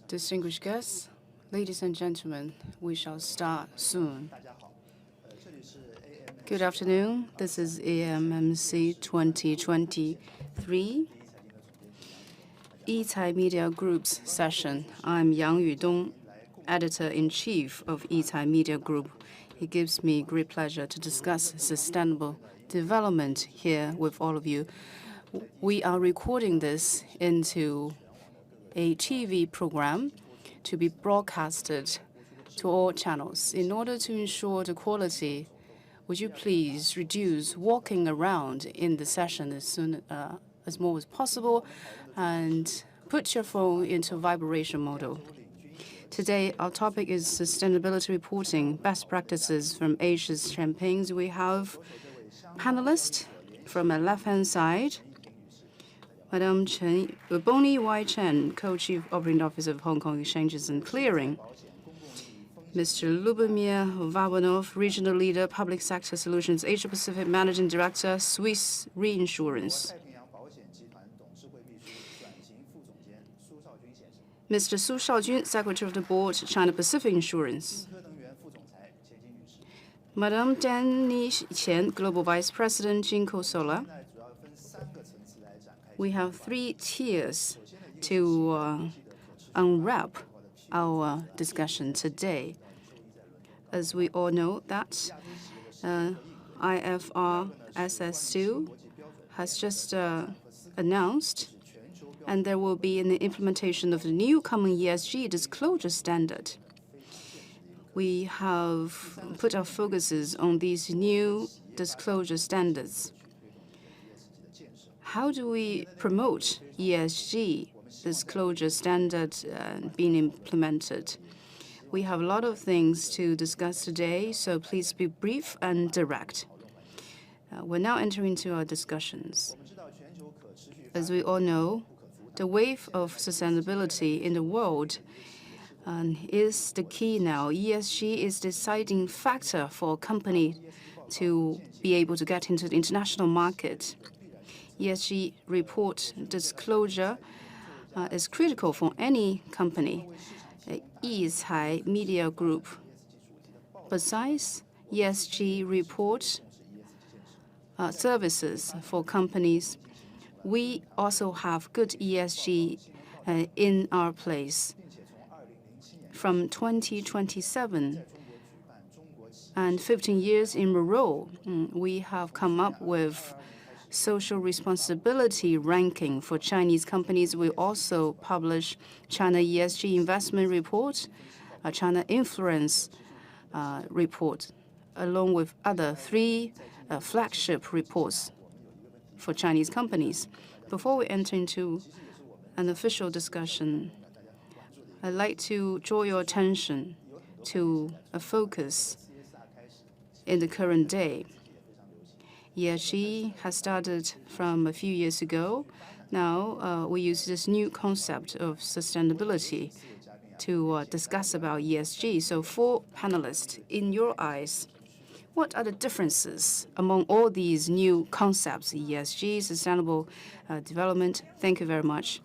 Distinguished guests, ladies and gentlemen, we shall start soon. Good afternoon. This is AMMC 2023 Yicai Media Group's session. I'm Yang Yudong, Editor-in-Chief of Yicai Media Group. It gives me great pleasure to discuss sustainable development here with all of you. We are recording this into a TV program to be broadcasted to all channels. In order to ensure the quality, would you please reduce walking around in the session as more as possible and put your phone into vibration mode. Today, our topic is sustainability reporting, best practices from Asia's campaigns. We have panelists from the left-hand side. Madam Bonnie Y. Chen, Co-Chief Operating Officer of Hong Kong Exchanges and Clearing. Mr. Lubomir Vabanov, Regional Leader, Public Sector Solutions, Asia Pacific Managing Director, Swiss Reinsurance. Mr. Su Shaojun, Secretary of the Board, China Pacific Insurance. Madam Danny Qian, Global Vice President, Jinko Solar. We have three tiers to unwrap our discussion today. As we all know that IFRS2 has just announced, and there will be an implementation of the new common ESG disclosure standard. We have put our focuses on these new disclosure standards. How do we promote ESG disclosure standard being implemented? We have a lot of things to discuss today, so please be brief and direct. We're now entering into our discussions. As we all know, the wave of sustainability in the world is the key now. ESG is the deciding factor for a company to be able to get into the international market. ESG report disclosure is critical for any company. Yicai Media Group. Besides ESG report services for companies, we also have good ESG in our place. From 2027 and 15 years in a row, we have come up with social responsibility ranking for Chinese companies. We also publish China ESG investment report, China influence report, along with other three flagship reports for Chinese companies. Before we enter into an official discussion, I'd like to draw your attention to a focus in the current day. ESG has started from a few years ago. Now we use this new concept of sustainability to discuss about ESG. So four panelists, in your eyes, what are the differences among all these new concepts, ESG, sustainable development? Thank you very much.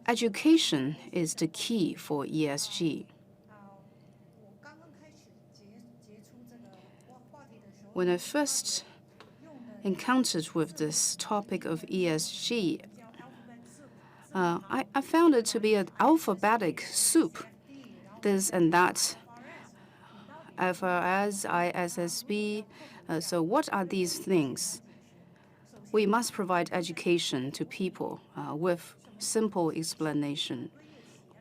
Education is the key for ESG. When I first encountered with this topic of ESG, I found it to be an alphabetic soup, this and that, IFRS, ISSB. So what are these things? We must provide education to people with simple explanation.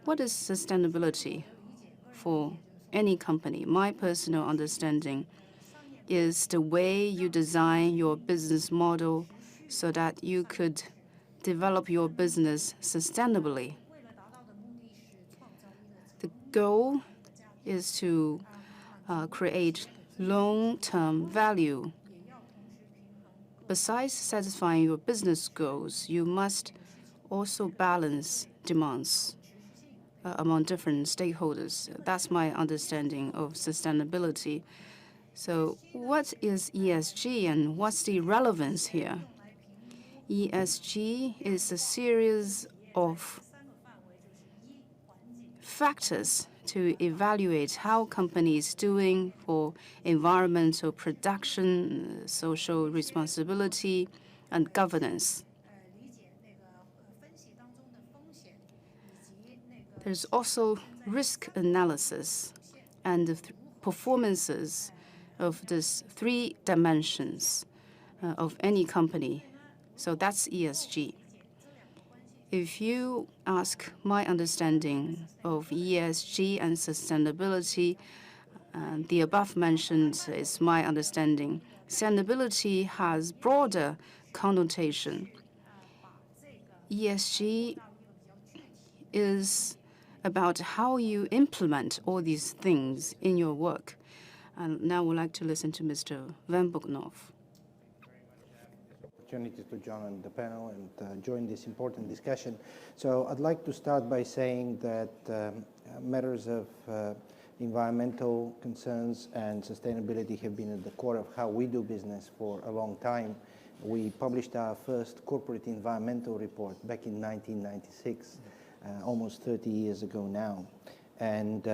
What is sustainability for any company? My personal understanding is the way you design your business model so that you could develop your business sustainably. The goal is to create long-term value. Besides satisfying your business goals, you must also balance demands among different stakeholders. That's my understanding of sustainability. So what is ESG and what's the relevance here? ESG is a series of factors to evaluate how companies doing for environmental production, social responsibility, and governance. There's also risk analysis and the performances of these 3 dimensions of any company. So that's ESG. If you ask my understanding of ESG and sustainability, the above mentioned is my understanding. Sustainability has broader connotation. ESG is about how you implement all these things in your work. And now we'd like to listen to Mr. Van Buknov. Opportunity to join the panel and join this important discussion. So I'd like to start by saying that matters of environmental concerns and sustainability have been at the core of how we do business for a long time. We published our first corporate environmental report back in 1996, almost 30 years ago now. And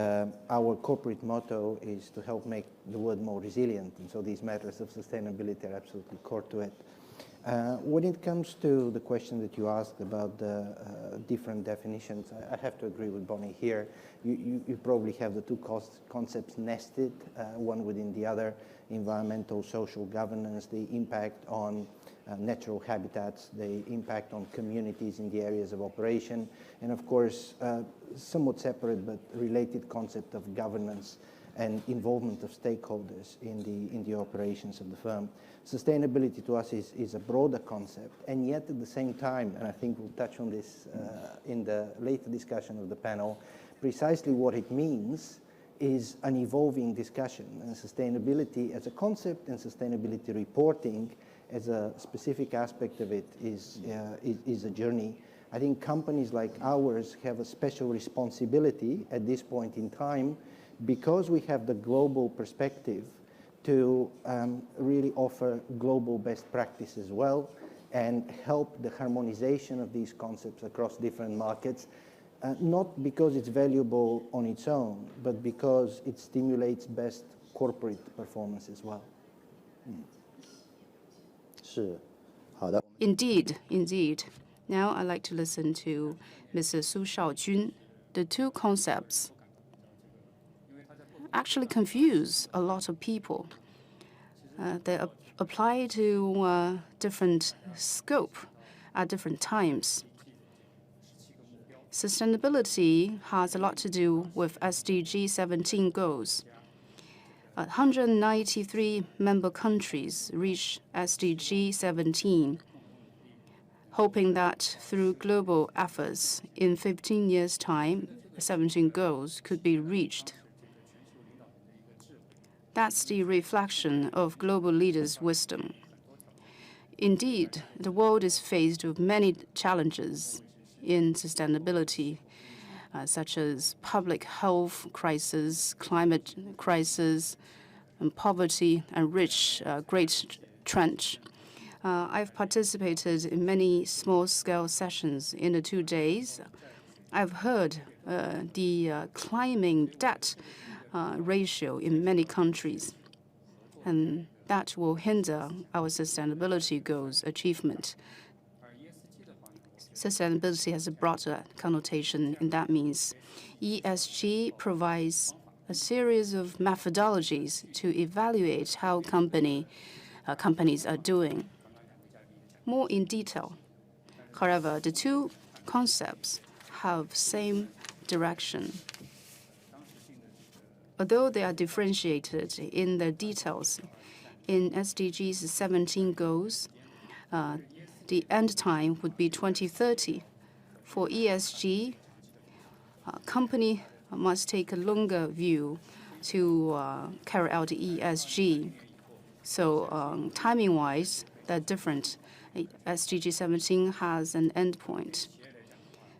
our corporate motto is to help make the world more resilient. And so these matters of sustainability are absolutely core to it. When it comes to the question that you asked about the different definitions, I have to agree with Bonnie here. You probably have the 2 concepts nested, one within the other: environmental, social governance, the impact on natural habitats, the impact on communities in the areas of operation, and of course, somewhat separate but related concept of governance and involvement of stakeholders in the operations of the firm. Sustainability to us is a broader concept, and yet at the same time, and I think we'll touch on this in the later discussion of the panel, precisely what it means is an evolving discussion. And sustainability as a concept and sustainability reporting as a specific aspect of it is a journey. I think companies like ours have a special responsibility at this point in time, because we have the global perspective, to really offer global best practice as well and help the harmonization of these concepts across different markets, not because it's valuable on its own, but because it stimulates best corporate performance as well. Indeed, indeed. Now I'd like to listen to Mrs. Su Shaojun. The 2 concepts actually confuse a lot of people. They apply to different scope at different times. Sustainability has a lot to do with SDG 17 goals. 193 member countries reach SDG 17, hoping that through global efforts, in 15 years' time, 17 goals could be reached. That's the reflection of global leaders' wisdom. Indeed, the world is faced with many challenges in sustainability, such as public health crisis, climate crisis, and poverty, and great trench. I've participated in many small-scale sessions in the 2 days. I've heard the climbing debt ratio in many countries, and that will hinder our sustainability goals achievement. Sustainability has a broader connotation, and that means ESG provides a series of methodologies to evaluate how companies are doing. More in detail. However, the 2 concepts have same direction. Although they are differentiated in the details, in SDGs 17 goals, the end time would be 2030. For ESG, a company must take a longer view to carry out ESG. So timing-wise, they're different. SDG 17 has an end point.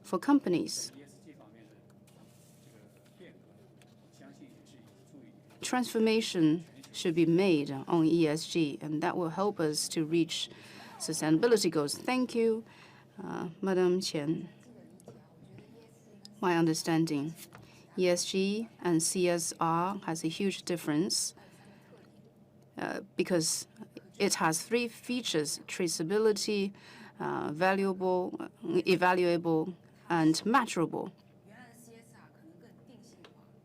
For companies, transformation should be made on ESG, and that will help us to reach sustainability goals. Thank you, Madam Qian. My understanding, ESG and CSR has a huge difference because it has three features: traceability, valuable, evaluable, and measurable.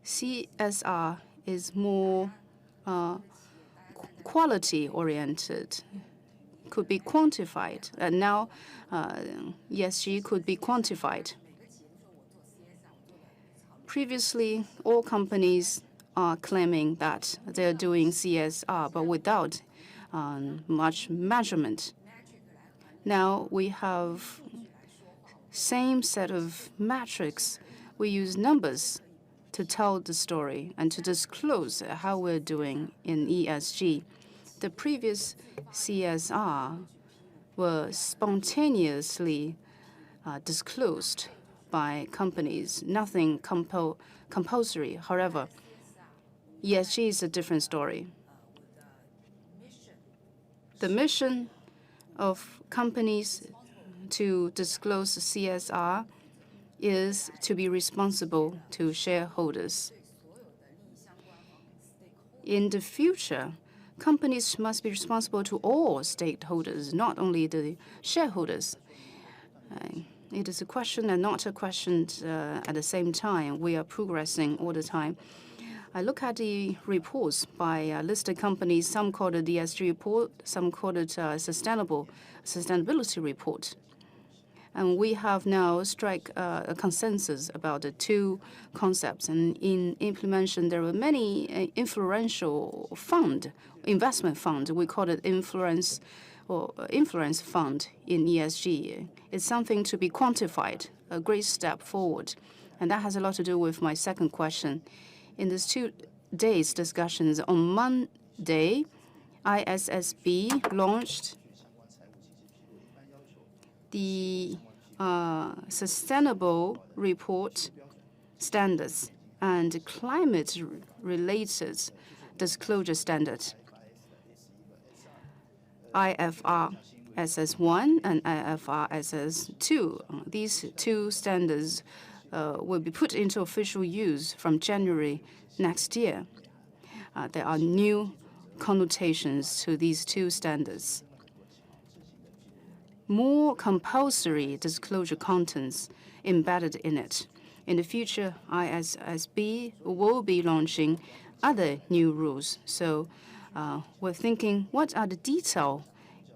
CSR is more quality-oriented, could be quantified, and now ESG could be quantified. Previously, all companies are claiming that they're doing CSR, but without much measurement. Now we have same set of metrics. We use numbers to tell the story and to disclose how we're doing in ESG. The previous CSR were spontaneously disclosed by companies, nothing compulsory. However, ESG is a different story. The mission of companies to disclose CSR is to be responsible to shareholders. In the future, companies must be responsible to all stakeholders, not only the shareholders. It is a question and not a question at the same time. We are progressing all the time. I look at the reports by listed companies. Some call it the ESG report, some call it sustainability report. And we have now struck a consensus about the two concepts. And in implementation, there were many influential investment fund. We call it influence fund in ESG. It's something to be quantified, a great step forward. And that has a lot to do with my second question. In these 2 days' discussions, on Monday, ISSB launched the sustainable report standards and climate-related disclosure standards. IFRS 1 and IFRS 2. These two standards will be put into official use from January next year. There are new connotations to these two standards. More compulsory disclosure contents embedded in it. In the future, ISSB will be launching other new rules. So we're thinking, what are the detailed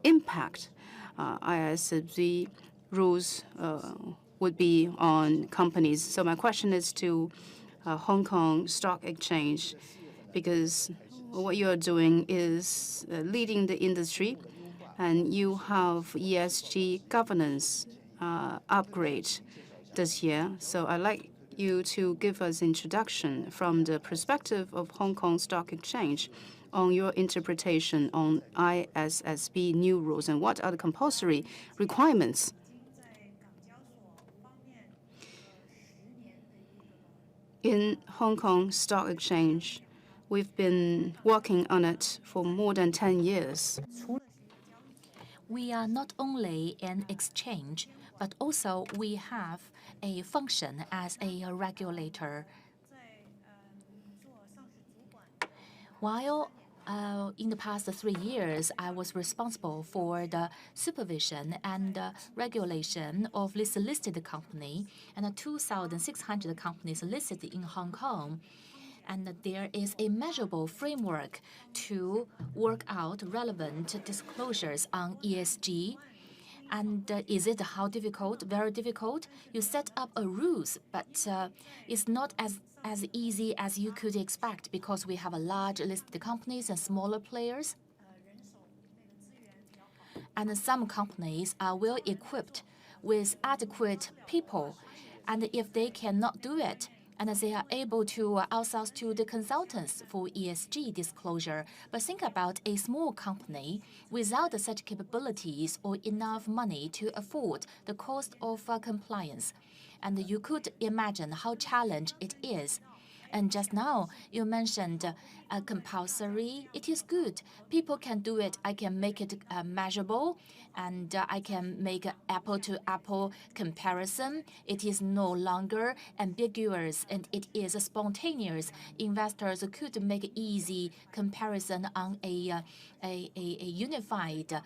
impact ISSB rules would be on companies? So my question is to Hong Kong Stock Exchange, because what you're doing is leading the industry, and you have ESG governance upgrade this year. So I'd like you to give us introduction from the perspective of Hong Kong Stock Exchange on your interpretation on ISSB new rules and what are the compulsory requirements. In Hong Kong Stock Exchange, we've been working on it for more than 10 years. We are not only an exchange, but also we have a function as a regulator. While in the past 3 years, I was responsible for the supervision and regulation of this listed company, and 2,600 companies listed in Hong Kong. And there is a measurable framework to work out relevant disclosures on ESG. And is it how difficult? Very difficult. You set up a rules, but it's not as easy as you could expect because we have a large listed companies and smaller players. And some companies are well equipped with adequate people. And if they cannot do it, and they are able to outsource to the consultants for ESG disclosure. But think about a small company without such capabilities or enough money to afford the cost of compliance. And you could imagine how challenging it is. And just now, you mentioned compulsory. It is good. People can do it. I can make it measurable, and I can make an apple-to-apple comparison. It is no longer ambiguous, and it is spontaneous. Investors could make easy comparison on a unified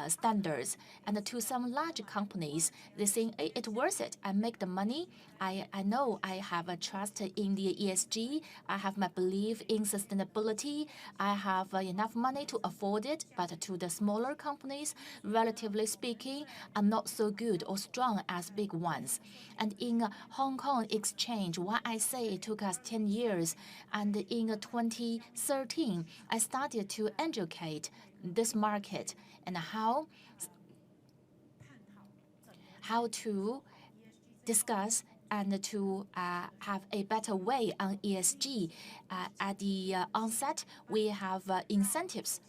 standards. And to some large companies, they think it's worth it. I make the money. I know I have a trust in the ESG. I have my belief in sustainability. I have enough money to afford it. But to the smaller companies, relatively speaking, are not so good or strong as big ones. And in Hong Kong exchange, why I say it took us 10 years, and in 2013, I started to educate this market and how to discuss and to have a better way on ESG. At the onset, we have incentives.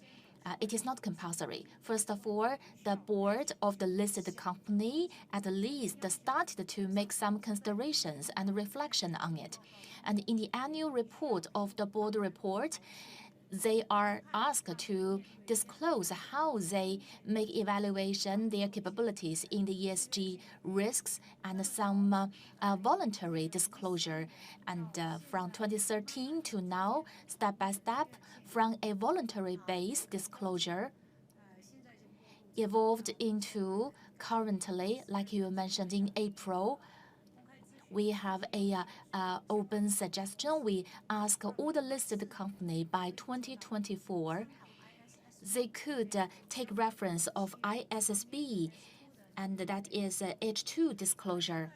It is not compulsory. First of all, the board of the listed company at least started to make some considerations and reflection on it. And in the annual report of the board report, they are asked to disclose how they make evaluation, their capabilities in the ESG risks, and some voluntary disclosure. And from 2013 to now, step by step, from a voluntary-based disclosure, evolved into currently, like you mentioned in April, we have a open suggestion. We ask all the listed company by 2024, they could take reference of ISSB, and that is H2 disclosure.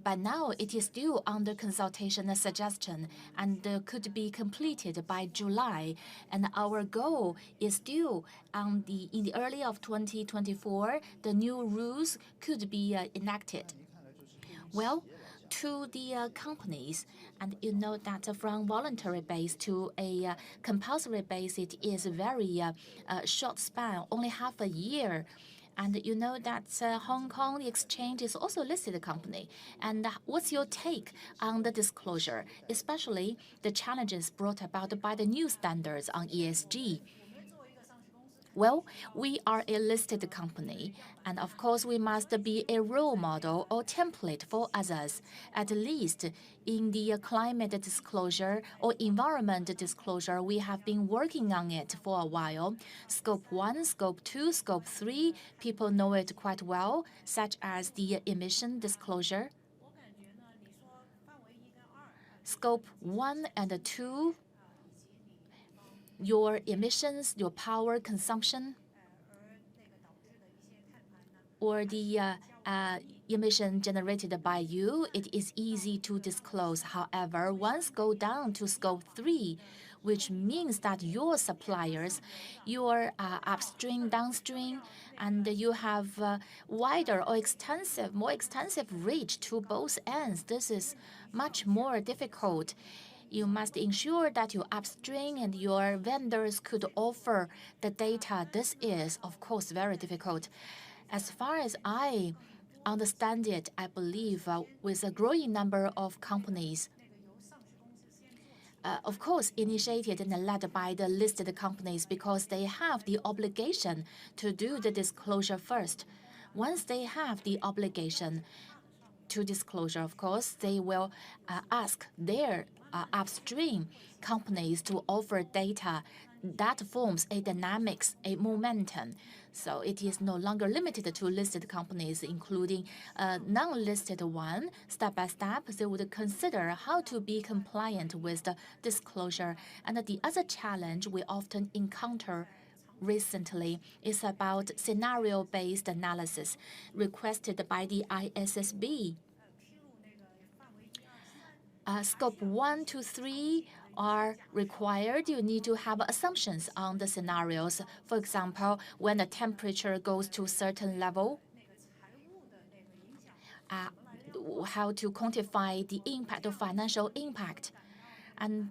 By now, it is still under consultation and suggestion, and could be completed by July. And our goal is still in the early of 2024, the new rules could be enacted. Well, to the companies, and you know that from voluntary base to a compulsory base, it is a very short span, only half a year. And you know that Hong Kong Exchange is also a listed company. And what's your take on the disclosure, especially the challenges brought about by the new standards on ESG? Well, we are a listed company, and of course we must be a role model or template for others. At least in the climate disclosure or environment disclosure, we have been working on it for a while. Scope 1, Scope 2, Scope 3, people know it quite well, such as the emission disclosure. Scope 1 and 2, your emissions, your power consumption, or the emission generated by you, it is easy to disclose. However, once go down to Scope 3, which means that your suppliers, your upstream, downstream, and you have wider or more extensive reach to both ends. This is much more difficult. You must ensure that your upstream and your vendors could offer the data. This is, of course, very difficult. As far as I understand it, I believe with a growing number of companies, of course, initiated and led by the listed companies because they have the obligation to do the disclosure first. Once they have the obligation to disclosure, of course, they will ask their upstream companies to offer data that forms a dynamics, a momentum. So it is no longer limited to listed companies, including non-listed one. Step by step, they would consider how to be compliant with the disclosure. And the other challenge we often encounter recently is about scenario-based analysis requested by the ISSB. Scope 1 to 3 are required. You need to have assumptions on the scenarios. For example, when the temperature goes to a certain level, how to quantify the impact of financial impact. And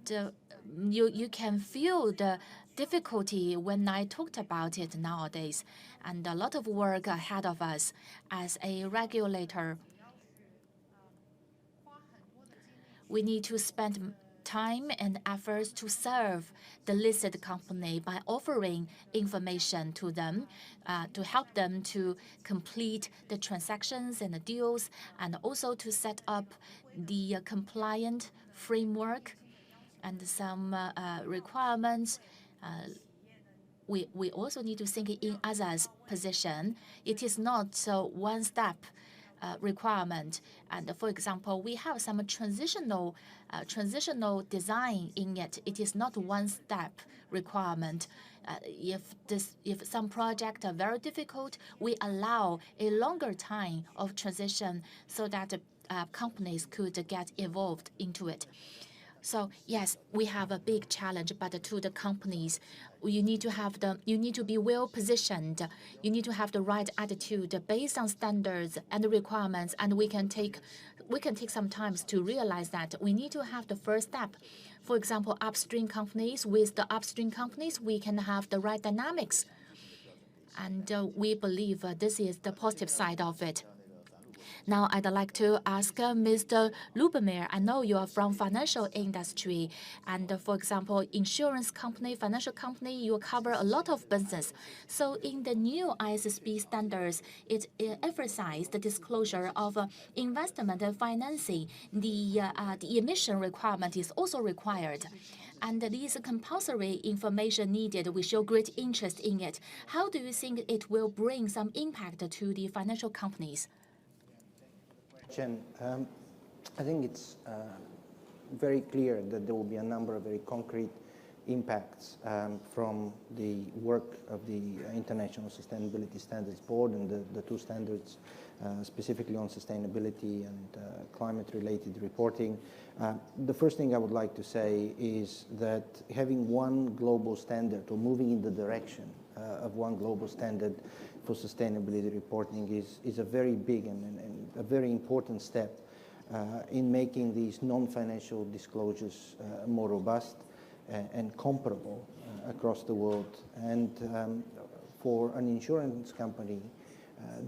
you can feel the difficulty when I talked about it nowadays. And a lot of work ahead of us as a regulator. we need to spend time and efforts to serve the listed company by offering information to them to help them to complete the transactions and the deals, and also to set up the compliant framework and some requirements. We also need to think in others' position. It is not one-step requirement. And for example, we have some transitional design in it. It is not one-step requirement. If some projects are very difficult, we allow a longer time of transition so that companies could get involved into it. So yes, we have a big challenge, but to the companies, you need to be well positioned. You need to have the right attitude based on standards and requirements, and we can take some time to realize that we need to have the first step. For example, upstream companies, with the upstream companies, we can have the right dynamics. And we believe this is the positive side of it. Now, I'd like to ask Mr. Lubermeyer. I know you are from financial industry, and for example, insurance company, financial company, you cover a lot of business. So, in the new ISSB standards, it emphasized the disclosure of investment and financing. The emission requirement is also required. And this compulsory information needed, we show great interest in it. How do you think it will bring some impact to the financial companies? I think it's very clear that there will be a number of very concrete impacts from the work of the International Sustainability Standards Board and the two standards specifically on sustainability and climate-related reporting. The first thing I would like to say is that having one global standard, or moving in the direction of one global standard for sustainability reporting, is a very big and a very important step in making these non-financial disclosures more robust and comparable across the world. And for an insurance company,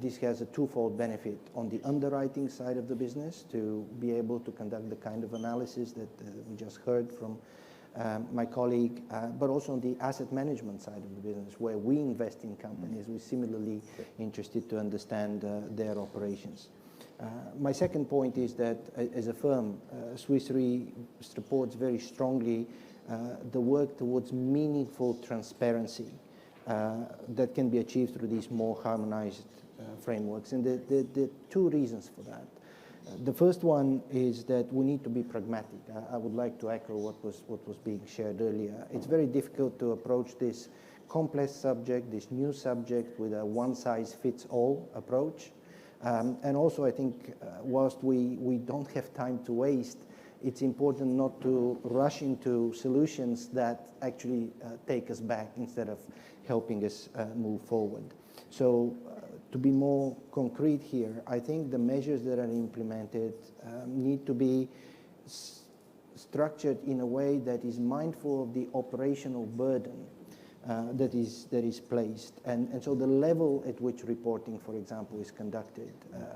this has a twofold benefit: on the underwriting side of the business, to be able to conduct the kind of analysis that we just heard from my colleague, but also on the asset management side of the business, where we invest in companies. We're similarly interested to understand their operations. My second point is that as a firm, Swiss Re supports very strongly the work towards meaningful transparency that can be achieved through these more harmonized frameworks. And there are two reasons for that. The first one is that we need to be pragmatic. I would like to echo what was being shared earlier. It's very difficult to approach this complex subject, this new subject, with a one-size-fits-all approach. And also, I think, whilst we don't have time to waste, it's important not to rush into solutions that actually take us back instead of helping us move forward. So to be more concrete here, I think the measures that are implemented need to be structured in a way that is mindful of the operational burden that is placed. And so the level at which reporting, for example, is conducted.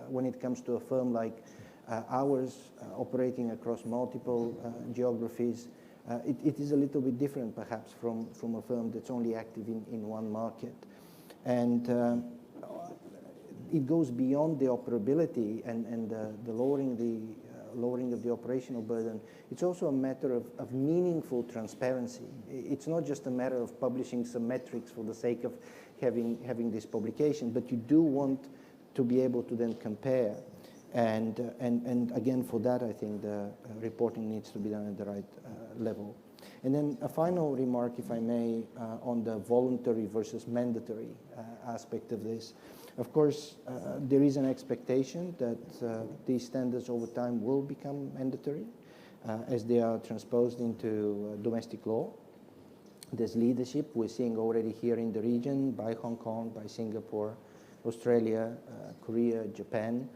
When it comes to a firm like ours, operating across multiple geographies, it is a little bit different perhaps from a firm that's only active in one market. And it goes beyond the operability and the lowering of the operational burden. It's also a matter of meaningful transparency. It's not just a matter of publishing some metrics for the sake of having this publication, but you do want to be able to then compare. And again, for that, I think the reporting needs to be done at the right level. And then a final remark, if I may, on the voluntary versus mandatory aspect of this. Of course, there is an expectation that these standards over time will become mandatory as they are transposed into domestic law. There's leadership we're seeing already here in the region by Hong Kong, by Singapore, Australia, Korea, Japan,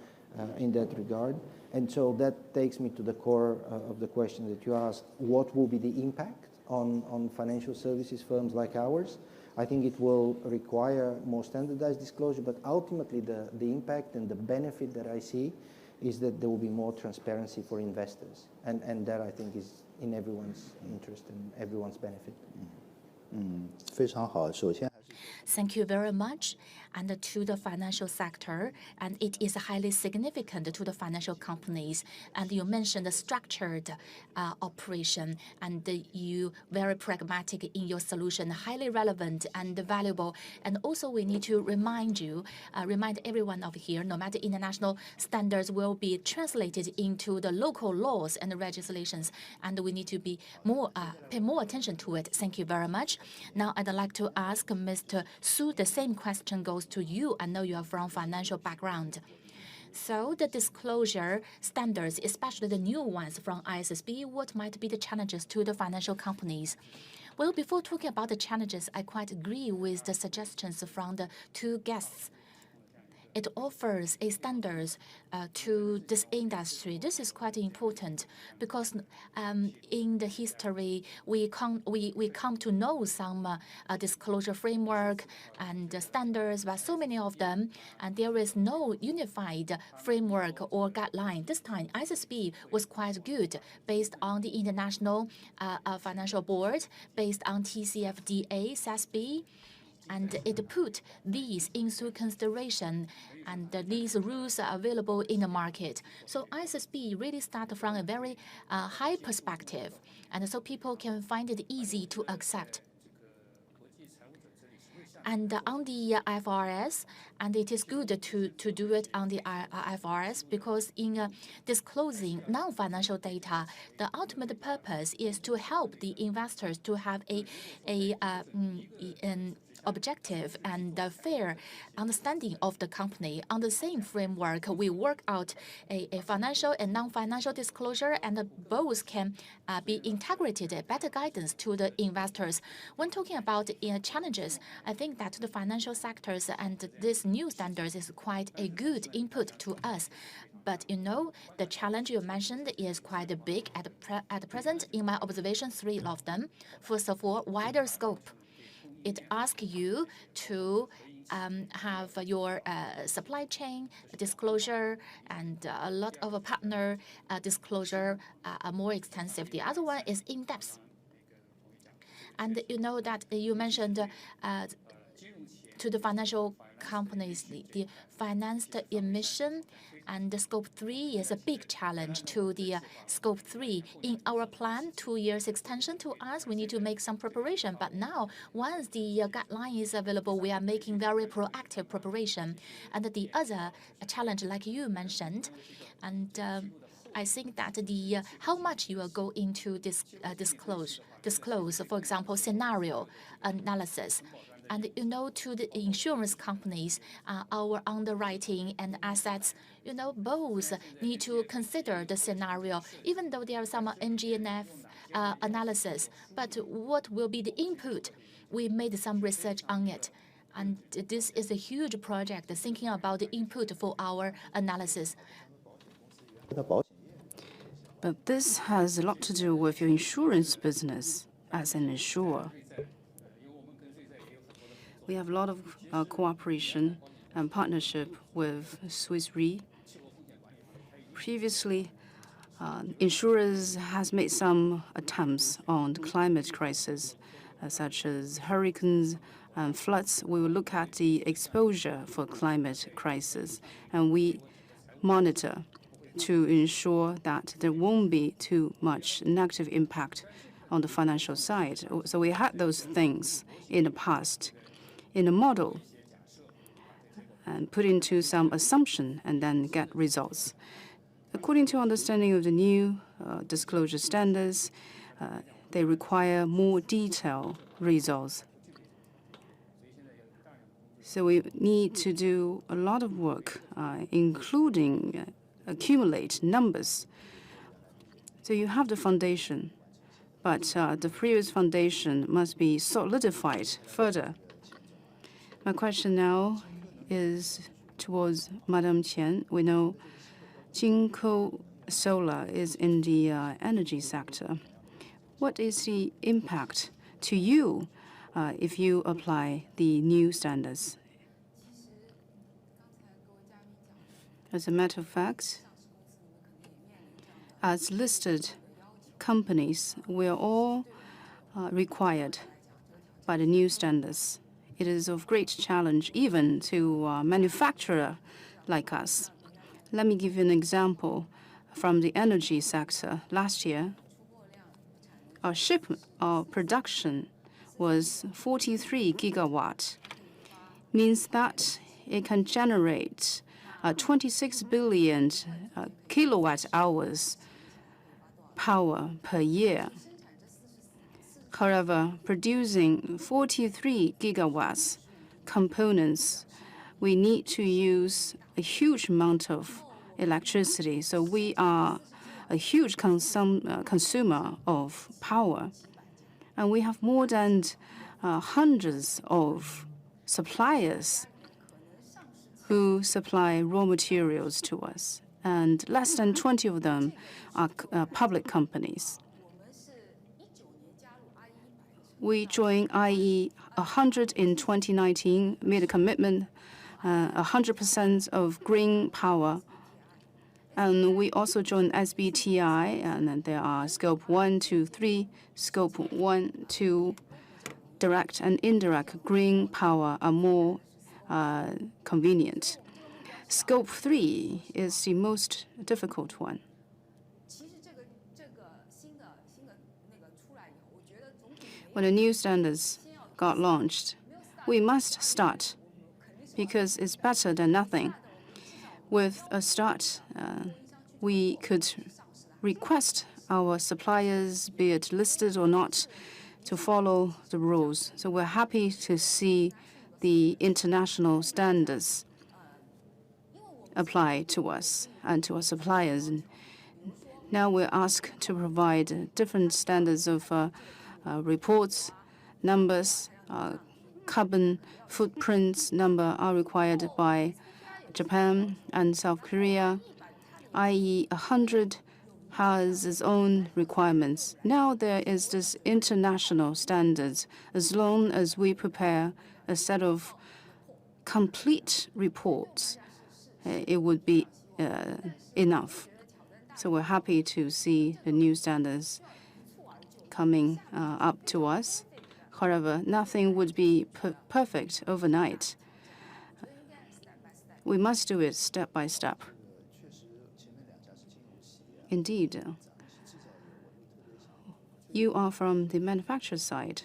in that regard. And so that takes me to the core of the question that you asked: what will be the impact on financial services firms like ours? I think it will require more standardized disclosure, but ultimately the impact and the benefit that I see is that there will be more transparency for investors. And that, I think, is in everyone's interest and everyone's benefit. 非常好。首先 Thank you very much. And to the financial sector, and it is highly significant to the financial companies. And you mentioned the structured operation, and you very pragmatic in your solution, highly relevant and valuable. And also, we need to remind everyone of here, no matter international standards will be translated into the local laws and legislations, and we need to be pay more attention to it. Thank you very much. Now, I'd like to ask Mr. Su, the same question goes to you. I know you are from financial background. So the disclosure standards, especially the new ones from ISSB, what might be the challenges to the financial companies? Well, before talking about the challenges, I quite agree with the suggestions from the two guests. It offers a standards to this industry. This is quite important because in the history we come to know some disclosure framework and standards, but so many of them, and there is no unified framework or guideline. This time, ISSB was quite good based on the International Financial Board, based on TCFDA, SASB. And it put these into consideration, and these rules are available in the market. So ISSB really starts from a very high perspective, and so people can find it easy to accept. And on the IFRS, and it is good to do it on the IFRS because in disclosing non-financial data, the ultimate purpose is to help the investors to have an objective and fair understanding of the company. On the same framework, we work out a financial and non-financial disclosure, and both can be integrated, better guidance to the investors. When talking about challenges, I think that the financial sectors and this new standards is quite a good input to us. But you know, the challenge you mentioned is quite big at present. In my observation, 3 of them. First of all, wider scope. It asks you to have your supply chain disclosure and a lot of partner disclosure are more extensive. The other one is in-depth. And you know that you mentioned to the financial companies, the financed emission and the scope 3 is a big challenge to the scope 3. In our plan, 2 years extension to us, we need to make some preparation. But now, once the guideline is available, we are making very proactive preparation. And the other challenge, like you mentioned, and I think that how much you are going to disclose, for example, scenario analysis. And you know, to the insurance companies, our underwriting and assets, you know, both need to consider the scenario, even though there are some NGNF analysis. But what will be the input? We made some research on it. And this is a huge project, thinking about the input for our analysis. But this has a lot to do with your insurance business as an insurer. We have a lot of cooperation and partnership with Swiss Re. Previously, insurers has made some attempts on the climate crisis, such as hurricanes and floods. We will look at the exposure for climate crisis, and we monitor to ensure that there won't be too much negative impact on the financial side. So we had those things in the past in a model and put into some assumption and then get results. According to understanding of the new disclosure standards, they require more detailed results. So we need to do a lot of work, including accumulate numbers. So you have the foundation, but the previous foundation must be solidified further. My question now is towards Madam Qian. We know Jinko Solar is in the energy sector. What is the impact to you if you apply the new standards? As a matter of fact, As listed companies, we are all required by the new standards. It is of great challenge even to a manufacturer like us. Let me give you an example from the energy sector. Last year, our production was 43 gigawatt, means that it can generate 26 billion kilowatt hours power per year. However, producing 43 gigawatts components, we need to use a huge amount of electricity. So we are a huge consumer of power. And we have more than hundreds of suppliers who supply raw materials to us. And less than 20 of them are public companies. We joined IE 100 in 2019, made a commitment, 100% of green power. And we also joined SBTI, and then there are scope 1, 2, 3. Scope 1, 2, direct and indirect green power are more convenient. Scope 3 is the most difficult one. When the new standards got launched, we must start because it's better than nothing. With a start, we could request our suppliers, be it listed or not, to follow the rules. So we're happy to see the international standards apply to us and to our suppliers. And now we're asked to provide different standards of reports, numbers, carbon footprints number are required by Japan and South Korea. IE 100 has its own requirements. Now there is this international standards. As long as we prepare a set of complete reports, it would be enough. So we're happy to see the new standards coming up to us. However, nothing would be perfect overnight. We must do it step by step. Indeed, you are from the manufacturer side.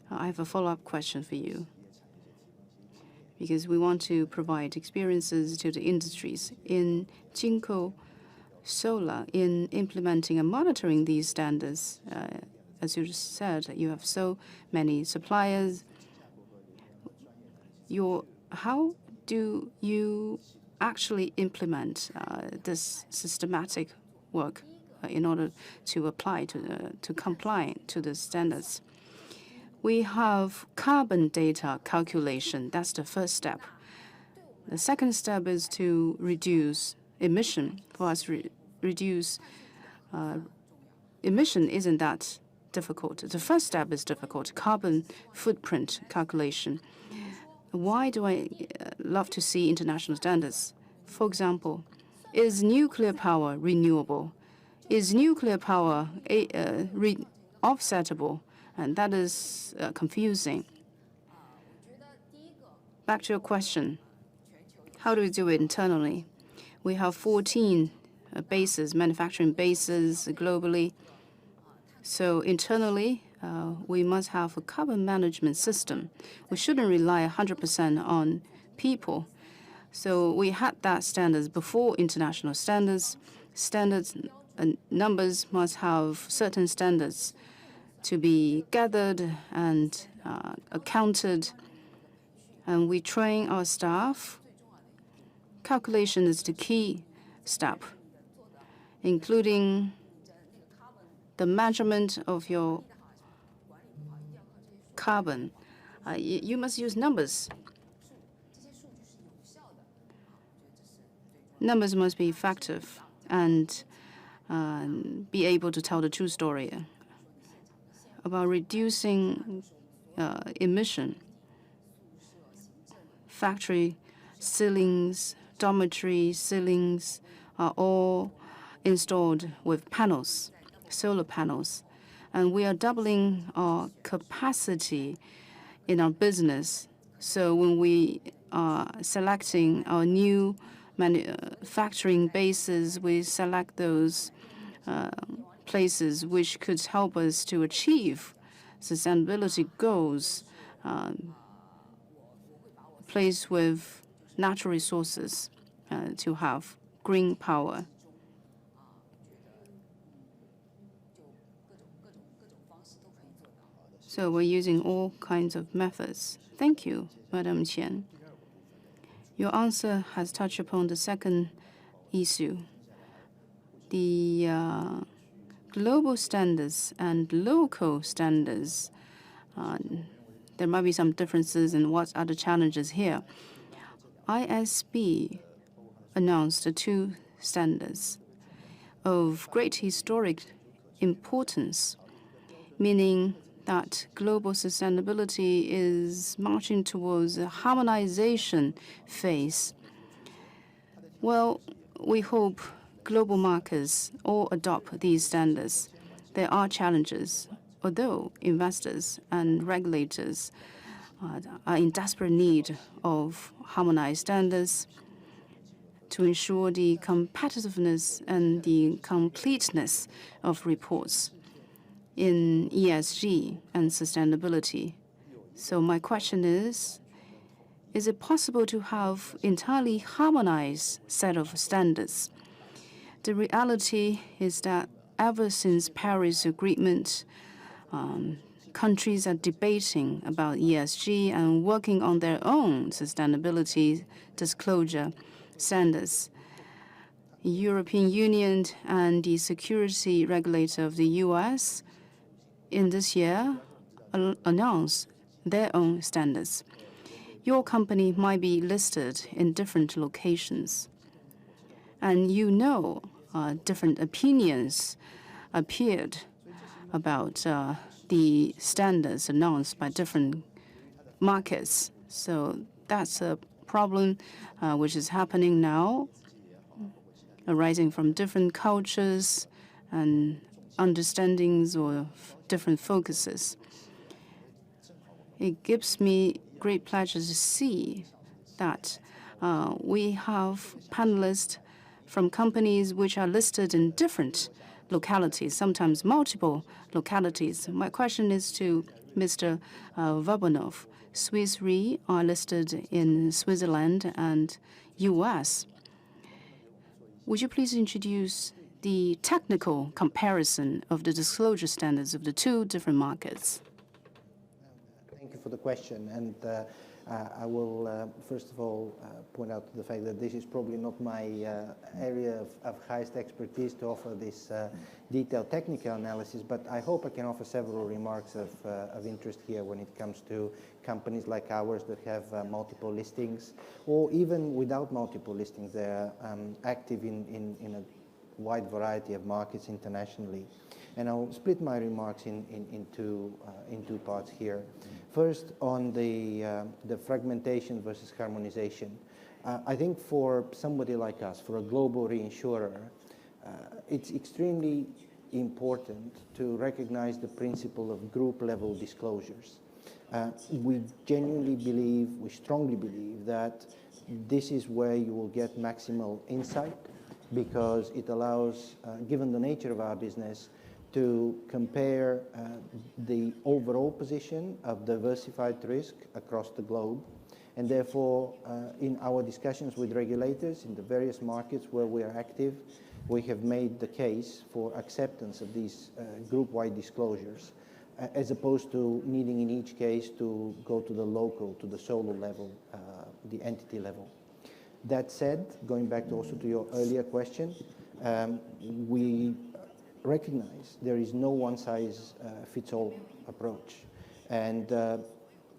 I have a follow-up question for you, because we want to provide experiences to the industries. In Jinko Solar, in implementing and monitoring these standards, as you just said, you have so many suppliers. How do you actually implement this systematic work in order to apply to comply to the standards? We have carbon data calculation. That's the first step. The second step is to reduce emission. For us, reduce emission isn't that difficult. The first step is difficult, carbon footprint calculation. Why do I love to see international standards? For example, is nuclear power renewable? Is nuclear power offsettable? And that is confusing. Back to your question, how do we do it internally? We have 14 bases, manufacturing bases globally. So internally, we must have a carbon management system. We shouldn't rely 100% on people. So we had that standards before international standards. Standards and numbers must have certain standards to be gathered and accounted. And we train our staff. Calculation is the key step, including the measurement of your carbon. You must use numbers. Numbers must be effective and be able to tell the true story about reducing emission. Factory ceilings, dormitory ceilings are all installed with panels, solar panels. And we are doubling our capacity in our business. So when we are selecting our new manufacturing bases, we select those places which could help us to achieve sustainability goals, place with natural resources to have green power. So we're using all kinds of methods. Thank you, Madam Qian. Your answer has touched upon the second issue. The global standards and local standards, there might be some differences in what are the challenges here. ISB announced 2 standards of great historic importance, meaning that global sustainability is marching towards a harmonization phase. Well, we hope global markets all adopt these standards. There are challenges, although investors and regulators are in desperate need of harmonized standards to ensure the competitiveness and the completeness of reports in ESG and sustainability. So my question is it possible to have entirely harmonized set of standards? The reality is that ever since Paris Agreement, countries are debating about ESG and working on their own sustainability disclosure standards. The European Union and the security regulator of the US in this year announced their own standards. Your company might be listed in different locations, and different opinions appeared about the standards announced by different markets. So that's a problem which is happening now, arising from different cultures and understandings or different focuses. It gives me great pleasure to see that we have panelists from companies which are listed in different localities, sometimes multiple localities. My question is to Mr. Vabanov. Swiss Re are listed in Switzerland and US. Would you please introduce the technical comparison of the disclosure standards of the 2 different markets? Thank you for the question. And I will, first of all, point out the fact that this is probably not my area of highest expertise to offer this detailed technical analysis, but I hope I can offer several remarks of interest here when it comes to companies like ours that have multiple listings, or even without multiple listings. They're active in a wide variety of markets internationally. And I'll split my remarks in two parts here. First, on the fragmentation versus harmonization. I think for somebody like us, for a global reinsurer, it's extremely important to recognize the principle of group-level disclosures. We genuinely believe, we strongly believe that this is where you will get maximal insight, because it allows, given the nature of our business, to compare the overall position of diversified risk across the globe. And therefore, in our discussions with regulators in the various markets where we are active, we have made the case for acceptance of these group-wide disclosures, as opposed to needing in each case to go to the local, to the solo level, the entity level. That said, going back also to your earlier question, we recognize there is no one-size-fits-all approach. And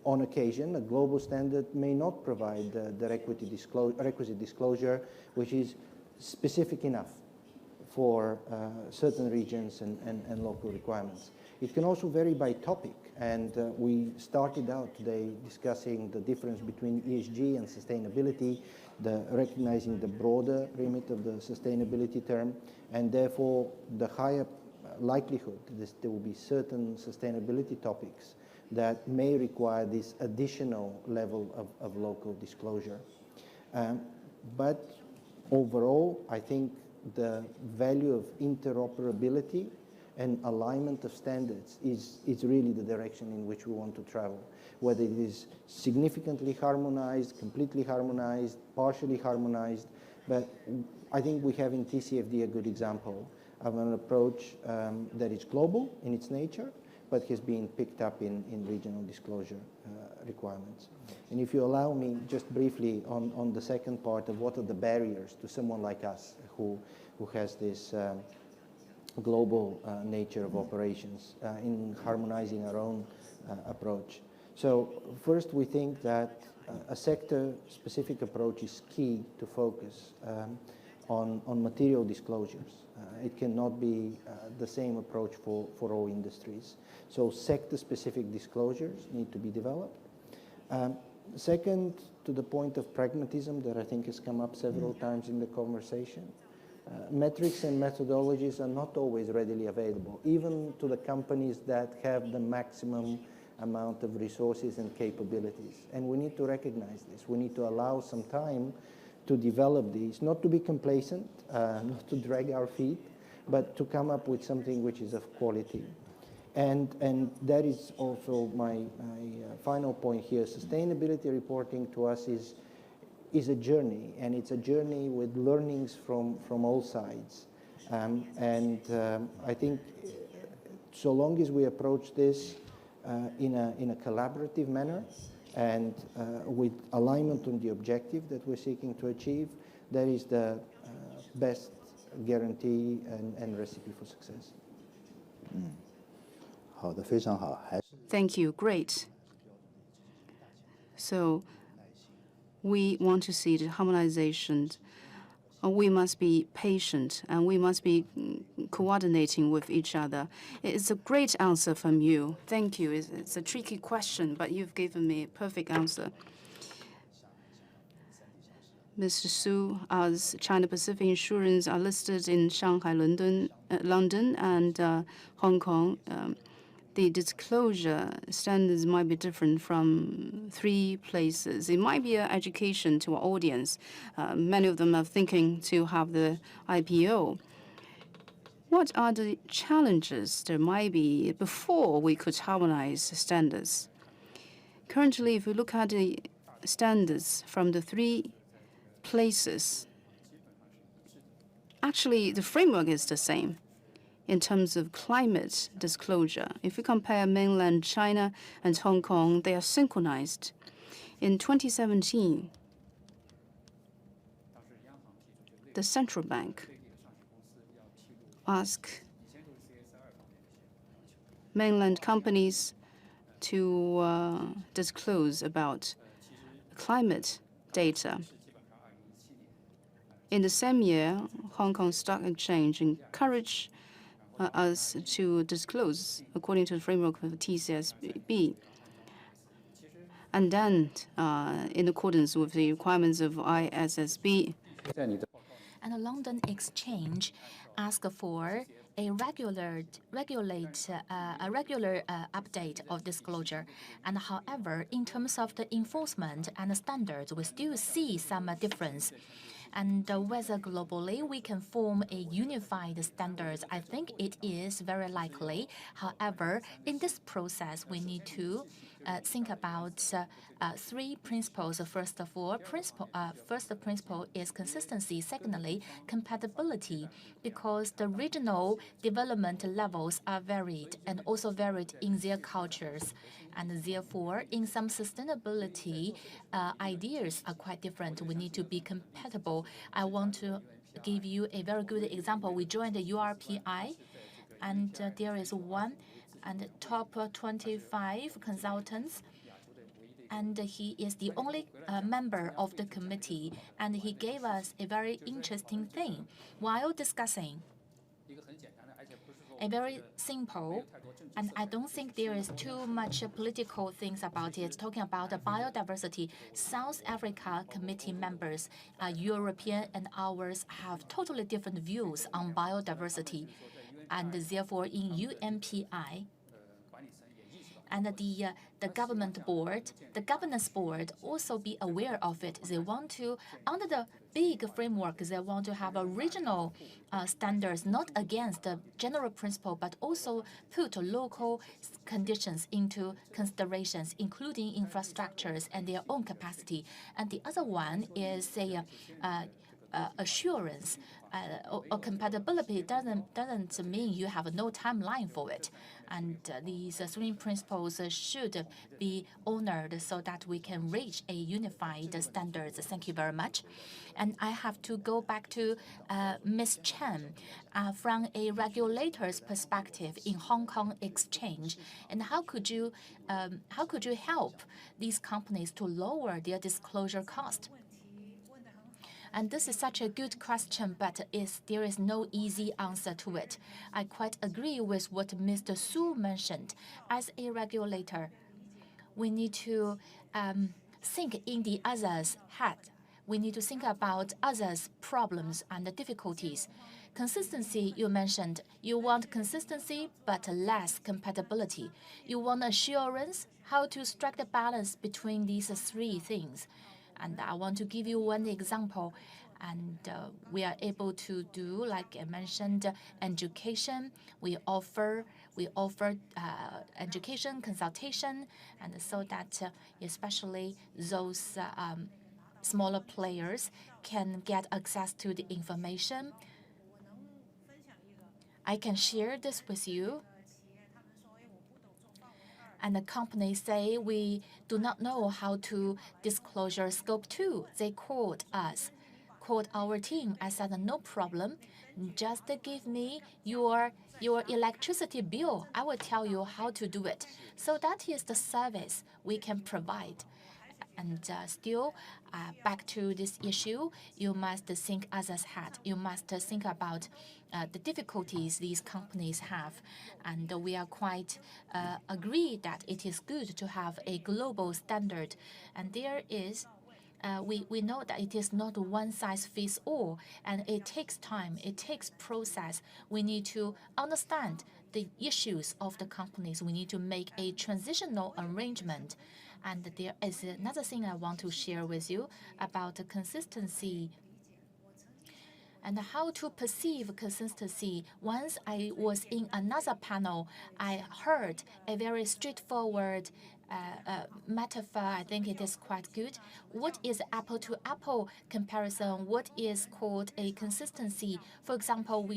on occasion, a global standard may not provide the requisite disclosure, which is specific enough for certain regions and local requirements. It can also vary by topic, and we started out today discussing the difference between ESG and sustainability, recognizing the broader remit of the sustainability term, and therefore the higher likelihood that there will be certain sustainability topics that may require this additional level of local disclosure. But overall, I think the value of interoperability and alignment of standards is really the direction in which we want to travel. Whether it is significantly harmonized, completely harmonized, partially harmonized, but I think we have in TCFD a good example of an approach that is global in its nature, but has been picked up in regional disclosure requirements. And if you allow me just briefly on the second part of what are the barriers to someone like us who has this global nature of operations in harmonizing our own approach. So first, we think that a sector-specific approach is key to focus on material disclosures. It cannot be the same approach for all industries. So sector-specific disclosures need to be developed. Second, to the point of pragmatism that I think has come up several times in the conversation, metrics and methodologies are not always readily available, even to the companies that have the maximum amount of resources and capabilities. And we need to recognize this. We need to allow some time to develop these, not to be complacent, not to drag our feet, but to come up with something which is of quality. And that is also my final point here. Sustainability reporting to us is a journey, and it's a journey with learnings from all sides. I think so long as we approach this in a collaborative manner and with alignment on the objective that we're seeking to achieve, that is the best guarantee and recipe for success. 好的，非常好，还 Thank you. Great. So we want to see the harmonization. We must be patient, and we must be coordinating with each other. It's a great answer from you. Thank you. It's a tricky question, but you've given me a perfect answer. Mr. Su, as China Pacific Insurance are listed in Shanghai, London, and Hong Kong. The disclosure standards might be different from 3 places. It might be an education to our audience. Many of them are thinking to have the IPO. What are the challenges there might be before we could harmonize standards? Currently, if we look at the standards from the 3 places, actually the framework is the same. In terms of climate disclosure, if we compare mainland China and Hong Kong, they are synchronized. In 2017, the central bank asked mainland companies to disclose about climate data. In the same year, Hong Kong Stock Exchange encouraged us to disclose according to the framework of the TCSB. And then, in accordance with the requirements of ISSB. And the London Exchange asked for a regular update of disclosure. And however, in terms of the enforcement and the standards, we still see some difference. And whether globally we can form a unified standards, I think it is very likely. However, in this process, we need to think about 3 principles. First of all, first principle is consistency. Secondly, compatibility, because the regional development levels are varied and also varied in their cultures. And therefore, in some sustainability, ideas are quite different. We need to be compatible. I want to give you a very good example. We joined the URPI, and there is one and top 25 consultants, and he is the only member of the committee, and he gave us a very interesting thing while discussing. a very simple, and I don't think there is too much political things about it. Talking about biodiversity, South Africa committee members, European and ours, have totally different views on biodiversity, and therefore in UNPI, and the government board, the governance board also be aware of it. They want to, under the big framework, they want to have a regional standards, not against the general principle, but also put local conditions into considerations, including infrastructures and their own capacity. And the other one is a assurance or compatibility doesn't mean you have no timeline for it. And these three principles should be honored so that we can reach a unified standards. Thank you very much. And I have to go back to Ms. Chen from a regulator's perspective in Hong Kong exchange. And how could you help these companies to lower their disclosure cost? And this is such a good question, but there is no easy answer to it. I quite agree with what Mr. Su mentioned. As a regulator, we need to think in the other's head. We need to think about others' problems and difficulties. Consistency, you mentioned. You want consistency, but less compatibility. You want assurance, how to strike the balance between these three things. And I want to give you one example. And we are able to do, like I mentioned, education. We offer education, consultation, and so that especially those smaller players can get access to the information. I can share this with you. And the companies say we do not know how to disclosure scope 2. They called our team. I said, no problem. Just give me your electricity bill. I will tell you how to do it. So that is the service we can provide. And still, back to this issue, you must think others had. You must think about the difficulties these companies have. And we are quite agree that it is good to have a global standard. And there is, we know that it is not one size fits all, and it takes time, it takes process. We need to understand the issues of the companies. We need to make a transitional arrangement. And there is another thing I want to share with you about the consistency and how to perceive consistency. Once I was in another panel, I heard a very straightforward metaphor. I think it is quite good. What is apple-to-apple comparison? What is called a consistency? For example, we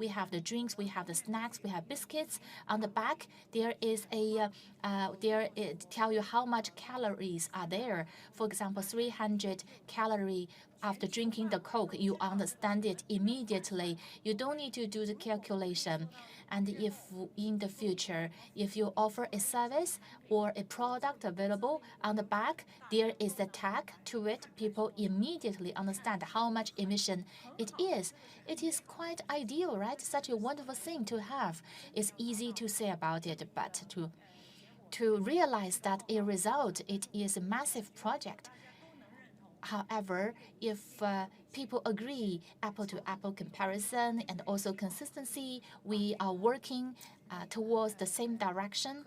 have the drinks, we have the snacks, we have biscuits. On the back, there is it tell you how much calories are there. For example, 300 calories. After drinking the Coke, you understand it immediately. You don't need to do the calculation. And if in the future, if you offer a service or a product available, on the back, there is a tag to it. People immediately understand how much emission it is. It is quite ideal, right? Such a wonderful thing to have. It's easy to say about it, but to realize that a result, it is a massive project. However, if people agree apple-to-apple comparison and also consistency, we are working towards the same direction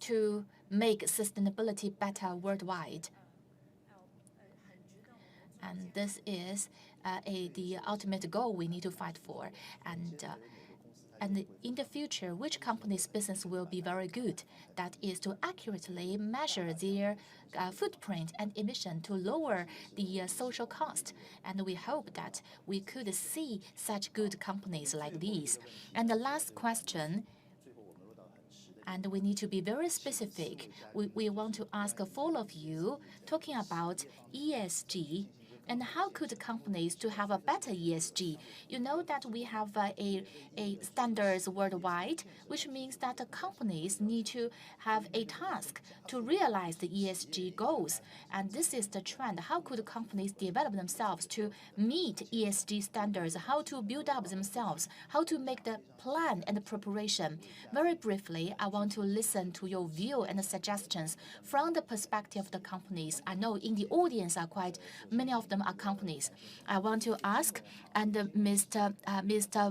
to make sustainability better worldwide. And this is the ultimate goal we need to fight for. And in the future, which company's business will be very good? That is to accurately measure their footprint and emission to lower the social cost. And we hope that we could see such good companies like these. And the last question, and we need to be very specific. We want to ask all of you, talking about ESG, And how could companies to have a better ESG? You know that we have a standards worldwide, which means that the companies need to have a task to realize the ESG goals. And this is the trend. How could companies develop themselves to meet ESG standards? How to build up themselves? How to make the plan and the preparation? Very briefly, I want to listen to your view and suggestions from the perspective of the companies. I know in the audience are quite many of them are companies. I want to ask, and Mr.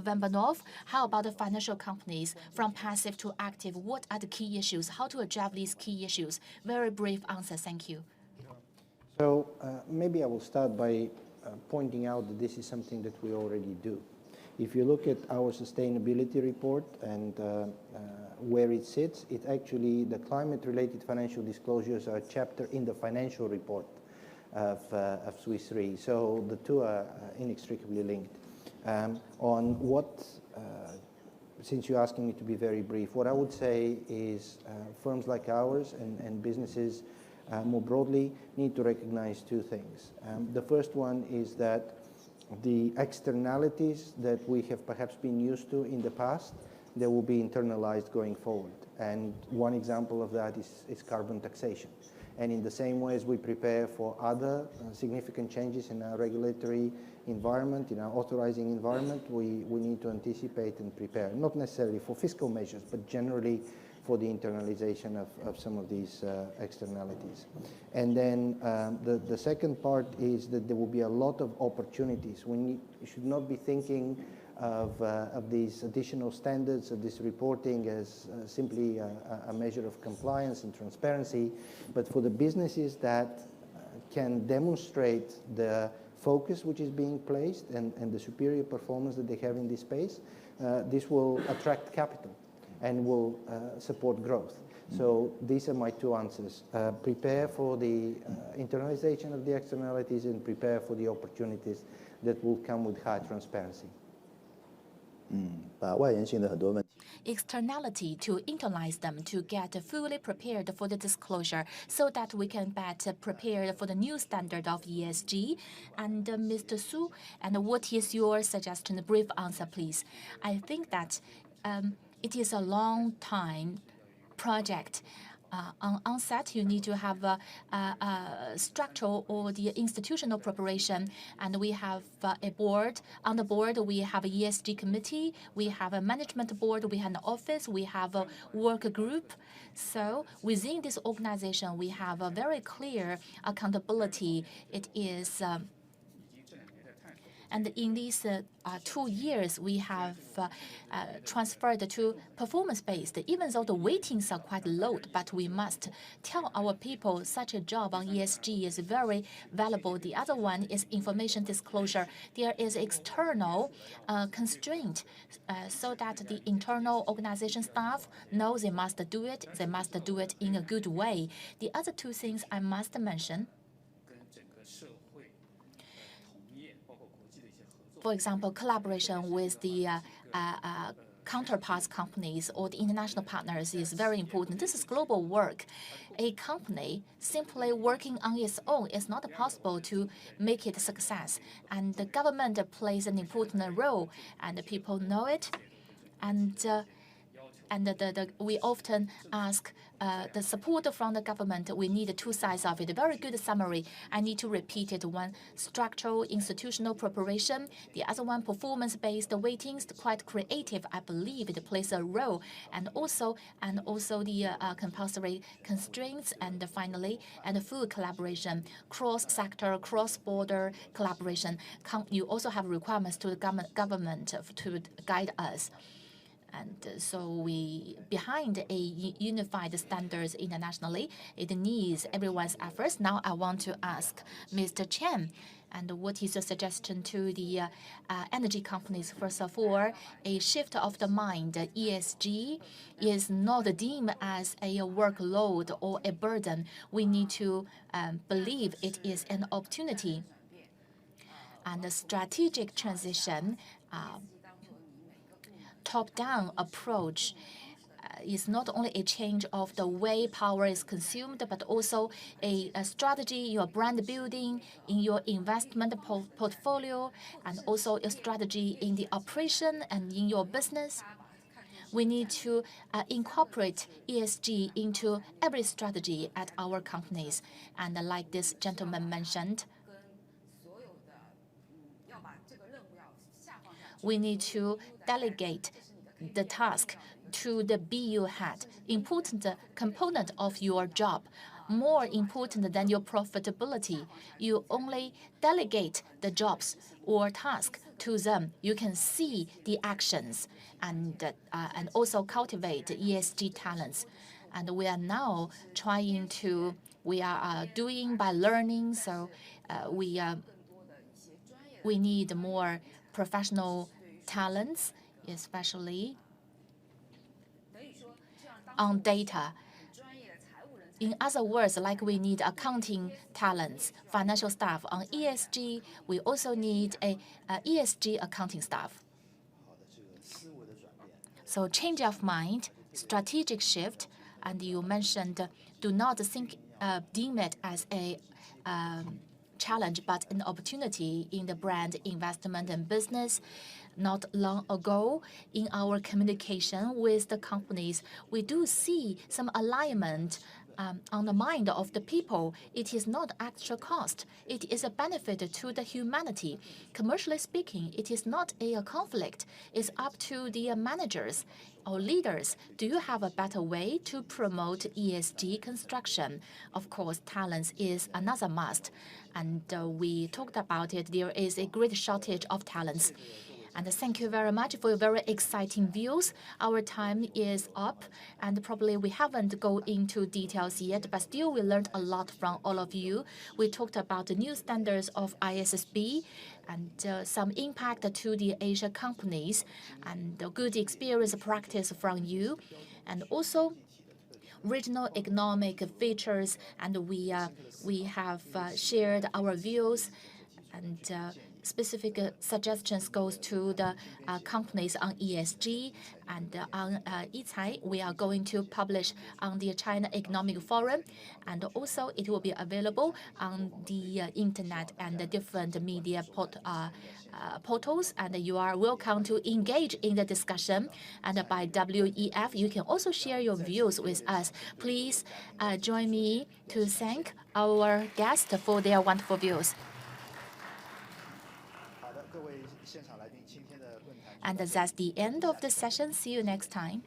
Van Banov, how about the financial companies from passive to active? What are the key issues? How to address these key issues? Very brief answer. Thank you. So maybe I will start by pointing out that this is something that we already do. If you look at our sustainability report and where it sits, it actually, the climate-related financial disclosures are a chapter in the financial report of Swiss Re. So the two are inextricably linked. On what, since you're asking me to be very brief, what I would say is firms like ours and businesses more broadly need to recognize two things. The first one is that the externalities that we have perhaps been used to in the past, they will be internalized going forward. And one example of that is carbon taxation. And in the same way as we prepare for other significant changes in our regulatory environment, in our authorizing environment, we need to anticipate and prepare, not necessarily for fiscal measures, but generally for the internalization of some of these externalities. And then the second part is that there will be a lot of opportunities. We should not be thinking of these additional standards, of this reporting as simply a measure of compliance and transparency, but for the businesses that can demonstrate the focus which is being placed and the superior performance that they have in this space, this will attract capital and will support growth. So these are my two answers. Prepare for the internalization of the externalities and prepare for the opportunities that will come with high transparency. Externality to internalize them to get fully prepared for the disclosure so that we can better prepare for the new standard of ESG. And Mr. Su, and what is your suggestion? A brief answer, please. I think that it is a long time project. On onset, you need to have a structural or the institutional preparation, and we have a board. On the board, we have a ESG committee, we have a management board, we have an office, we have a work group. So within this organization, we have a very clear accountability. It is and in these 2 years, we have transferred to performance-based, even though the weightings are quite low, but we must tell our people such a job on ESG is very valuable. The other one is information disclosure. There is external constraint so that the internal organization staff know they must do it. They must do it in a good way. The other two things I must mention, for example, collaboration with the counterparts companies or the international partners is very important. This is global work. A company simply working on its own is not possible to make it a success. And the government plays an important role, and the people know it. And we often ask the support from the government. We need two sides of it. A very good summary. I need to repeat it. One, structural, institutional preparation. The other one, performance-based weightings, quite creative. I believe it plays a role. And also the compulsory constraints. And finally, and full collaboration, cross-sector, cross-border collaboration. You also have requirements to the government to guide us. And so behind a unified standards internationally, it needs everyone's efforts. Now I want to ask Mr. Chen, and what is your suggestion to the energy companies? First of all, a shift of the mind. ESG is not deemed as a workload or a burden. We need to believe it is an opportunity. And the strategic transition top-down approach is not only a change of the way power is consumed, but also a strategy, your brand building, in your investment portfolio, and also a strategy in the operation and in your business. We need to incorporate ESG into every strategy at our companies. And like this gentleman mentioned, we need to delegate the task to the BU head, important component of your job, more important than your profitability. You only delegate the jobs or tasks to them. You can see the actions and also cultivate ESG talents. And we are now trying to, we are doing by learning, so we need more professional talents, especially on data. In other words, like we need accounting talents, financial staff. On ESG, we also need a ESG accounting staff. So change of mind, strategic shift, and you mentioned do not deem it as a challenge, but an opportunity in the brand investment and business. Not long ago, in our communication with the companies, we do see some alignment on the mind of the people. It is not extra cost. It is a benefit to the humanity. Commercially speaking, it is not a conflict. It's up to the managers or leaders. Do you have a better way to promote ESG construction? Of course, talents is another must. And we talked about it. There is a great shortage of talents. And thank you very much for your very exciting views. Our time is up, and probably we haven't go into details yet, but still we learned a lot from all of you. We talked about the new standards of ISSB and some impact to the Asia companies and the good experience practice from you, and also regional economic features, and we have shared our views, and specific suggestions goes to the companies on ESG, and on Yicai, we are going to publish on the China Economic Forum, and also it will be available on the internet and the different media portals, and you are welcome to engage in the discussion. And by WEF, you can also share your views with us. Please join me to thank our guests for their wonderful views. And that's the end of the session. See you next time.